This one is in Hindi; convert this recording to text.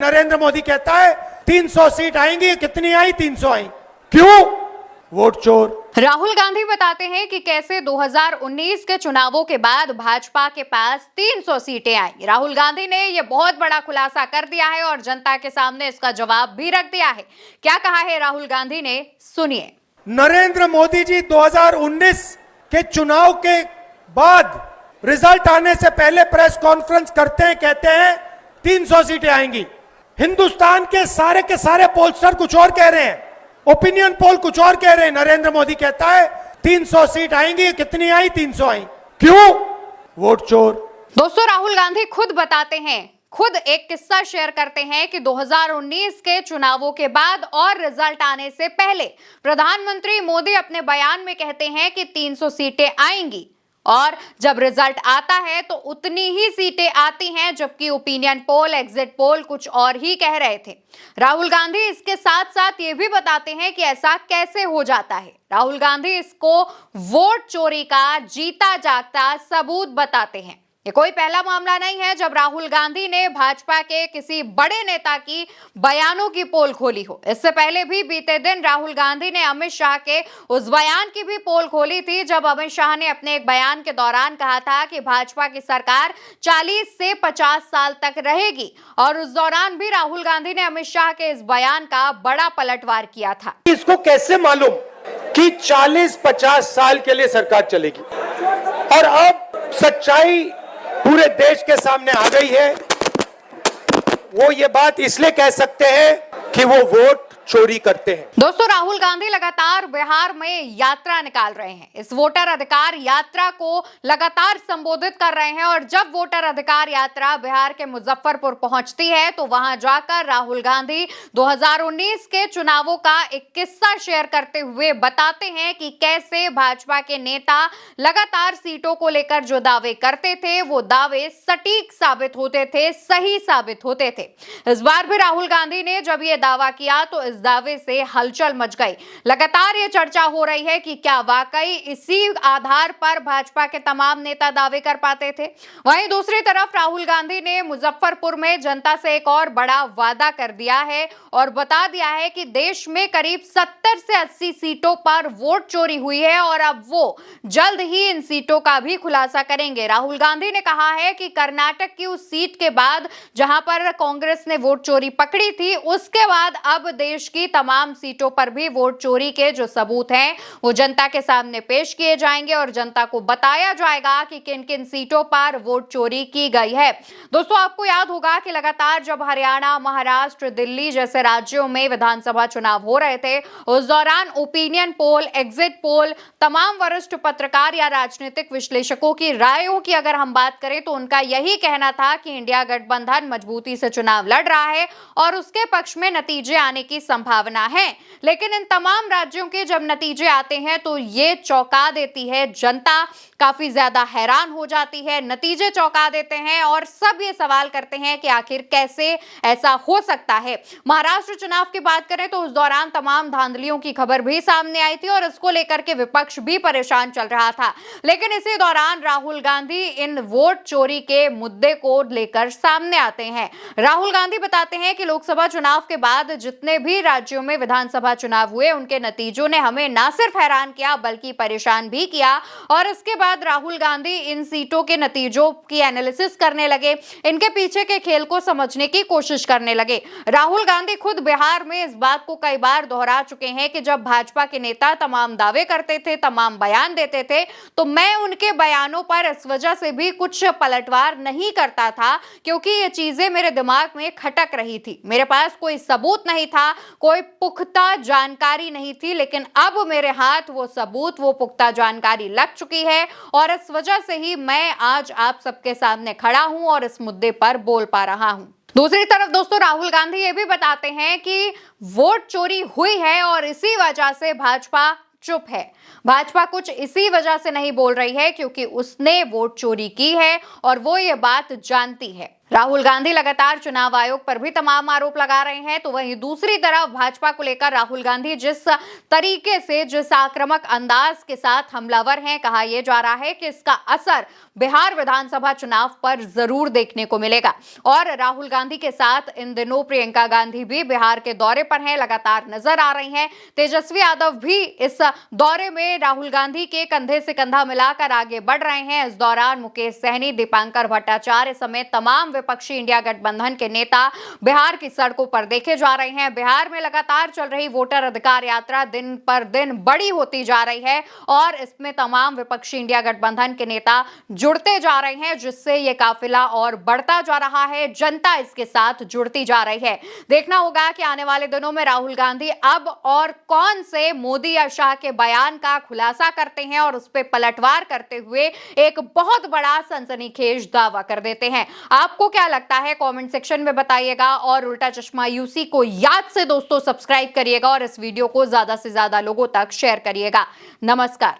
नरेंद्र मोदी कहता है 300 सीट आएंगी, कितनी आई? 300 आई। क्यों? वोट चोर। राहुल गांधी बताते हैं कि कैसे 2019 के चुनावों के बाद भाजपा के पास 300 सीटें आई। राहुल गांधी ने यह बहुत बड़ा खुलासा कर दिया है और जनता के सामने इसका जवाब भी रख दिया है। क्या कहा है राहुल गांधी ने, सुनिए। नरेंद्र मोदी जी 2019 के चुनाव के बाद रिजल्ट आने से पहले प्रेस कॉन्फ्रेंस करते हैं, कहते हैं 300 सीटें आएंगी। हिंदुस्तान के सारे पोलस्टर कुछ और कह रहे हैं, ओपिनियन पोल कुछ और कह रहे हैं। नरेंद्र मोदी कहता है 300 सीट आएंगी, कितनी आई? 300 आई। क्यों? वोट चोर। दोस्तों, राहुल गांधी खुद बताते हैं, खुद एक किस्सा शेयर करते हैं कि 2019 के चुनावों के बाद और रिजल्ट आने से पहले प्रधानमंत्री मोदी अपने बयान में कहते हैं कि 300 सीटें आएंगी और जब रिजल्ट आता है तो उतनी ही सीटें आती हैं, जबकि ओपिनियन पोल, एग्जिट पोल कुछ और ही कह रहे थे। राहुल गांधी इसके साथ साथ ये भी बताते हैं कि ऐसा कैसे हो जाता है। राहुल गांधी इसको वोट चोरी का जीता जागता सबूत बताते हैं। ये कोई पहला मामला नहीं है जब राहुल गांधी ने भाजपा के किसी बड़े नेता की बयानों की पोल खोली हो। इससे पहले भी बीते दिन राहुल गांधी ने अमित शाह के उस बयान की भी पोल खोली थी, जब अमित शाह ने अपने एक बयान के दौरान कहा था कि भाजपा की सरकार 40 से 50 साल तक रहेगी। और उस दौरान भी राहुल गांधी ने अमित शाह के इस बयान का बड़ा पलटवार किया था। इसको कैसे मालूम कि 40-50 साल के लिए सरकार चलेगी? और अब सच्चाई पूरे देश के सामने आ गई है। वो ये बात इसलिए कह सकते हैं कि वो वोट चोरी करते हैं। दोस्तों, राहुल गांधी लगातार बिहार में यात्रा निकाल रहे हैं। इस वोटर अधिकार यात्रा को लगातार संबोधित कर रहे हैं और जब वोटर अधिकार यात्रा बिहार के मुजफ्फरपुर पहुंचती है तो वहां जाकर राहुल गांधी 2019 के चुनावों का एक किस्सा शेयर करते हुए बताते हैं कि कैसे भाजपा के नेता लगातार सीटों को लेकर जो दावे करते थे वो दावे सटीक साबित होते थे, सही साबित होते थे। इस बार भी राहुल गांधी ने जब ये दावा किया तो इस दावे से हलचल मच गई। लगातार ये चर्चा हो रही है कि क्या वाकई इसी आधार पर भाजपा के तमाम नेता दावे कर पाते थे। वहीं दूसरी तरफ राहुल गांधी ने मुजफ्फरपुर में जनता से एक और बड़ा वादा कर दिया है और बता दिया है कि देश में करीब 70 से 80 सीटों पर वोट चोरी हुई है और अब वो जल्द ही इन सीटों का भी खुलासा करेंगे। राहुल गांधी ने कहा है कि कर्नाटक की उस सीट के बाद जहां पर कांग्रेस ने वोट चोरी पकड़ी थी, उसके बाद अब देश की तमाम सीटों पर भी वोट चोरी के जो सबूत हैं वो जनता के सामने पेश किए जाएंगे और जनता को बताया जाएगा कि किन किन सीटों पर वोट चोरी की गई है। दोस्तों, आपको याद होगा कि लगातार जब हरियाणा, महाराष्ट्र, दिल्ली जैसे राज्यों में विधानसभा चुनाव हो रहे थे, उस दौरान ओपिनियन पोल, एग्जिट पोल, तमाम वरिष्ठ पत्रकार या राजनीतिक विश्लेषकों की रायों की अगर हम बात करें तो उनका यही कहना था कि इंडिया गठबंधन मजबूती से चुनाव लड़ रहा है और उसके पक्ष में नतीजे आने की संभावना है। लेकिन इन तमाम राज्यों के जब नतीजे आते हैं तो ये चौंका देती है जनता, काफी ज्यादा हैरान हो जाती है, नतीजे चौंका देते हैं और सब ये सवाल करते हैं कि आखिर कैसे ऐसा हो सकता है। महाराष्ट्र चुनाव की बात करें तो उस दौरान तमाम धांधलियों की खबर भी सामने आई थी और इसको लेकर के विपक्ष भी परेशान चल रहा था। लेकिन इसी दौरान राहुल गांधी इन वोट चोरी के मुद्दे को लेकर सामने आते हैं। राहुल गांधी बताते हैं कि लोकसभा चुनाव के बाद जितने भी राज्यों में विधानसभा चुनाव हुए उनके नतीजों ने हमें ना सिर्फ हैरान किया बल्कि परेशान भी किया। और इसके बाद राहुल गांधी इन सीटों के नतीजों की एनालिसिस करने लगे, इनके पीछे के खेल को समझने की कोशिश करने लगे। राहुल गांधी खुद बिहार में इस बात को कई बार दोहरा चुके हैं कि जब भाजपा के नेता तमाम दावे करते थे, तमाम बयान देते थे, तो मैं उनके बयानों पर इस वजह से भी कुछ पलटवार नहीं करता था क्योंकि ये चीजें मेरे दिमाग में खटक रही थी। मेरे पास कोई सबूत नहीं था, कोई पुख्ता जानकारी नहीं थी, लेकिन अब मेरे हाथ वो सबूत, वो पुख्ता जानकारी लग चुकी है और इस वजह से ही मैं आज आप सबके सामने खड़ा हूं और इस मुद्दे पर बोल पा रहा हूं। दूसरी तरफ दोस्तों, राहुल गांधी ये भी बताते हैं कि वोट चोरी हुई है और इसी वजह से भाजपा चुप है। भाजपा कुछ इसी वजह से नहीं बोल रही है क्योंकि उसने वोट चोरी की है और वो ये बात जानती है। राहुल गांधी लगातार चुनाव आयोग पर भी तमाम आरोप लगा रहे हैं, तो वहीं दूसरी तरफ भाजपा को लेकर राहुल गांधी जिस तरीके से, जिस आक्रामक अंदाज के साथ हमलावर हैं, कहा यह जा रहा है कि इसका असर बिहार विधानसभा चुनाव पर जरूर देखने को मिलेगा। और राहुल गांधी के साथ इन दिनों प्रियंका गांधी भी बिहार के दौरे पर हैं, लगातार नजर आ रही हैं। तेजस्वी यादव भी इस दौरे में राहुल गांधी के कंधे से कंधा मिलाकर आगे बढ़ रहे हैं। इस दौरान मुकेश सहनी, दीपांकर भट्टाचार्य समेत तमाम विपक्षी इंडिया गठबंधन के नेता बिहार की सड़कों पर देखे जा रहे हैं। बिहार में लगातार चल रही वोटर अधिकार यात्रा दिन पर दिन बड़ी होती जा रही है और इसमें तमाम विपक्षी इंडिया गठबंधन के नेता जुड़ते जा रहे हैं, जिससे यह काफिला और बढ़ता जा रहा है। जनता इसके साथ जुड़ती जा रही है। देखना होगा कि आने वाले दिनों में राहुल गांधी अब और कौन से मोदी या शाह के बयान का खुलासा करते हैं और उस पर पलटवार करते हुए एक बहुत बड़ा सनसनीखेज दावा कर देते हैं। आपको क्या लगता है, कमेंट सेक्शन में बताइएगा और उल्टा चश्मा यूसी को याद से दोस्तों सब्सक्राइब करिएगा और इस वीडियो को ज्यादा से ज्यादा लोगों तक शेयर करिएगा। नमस्कार।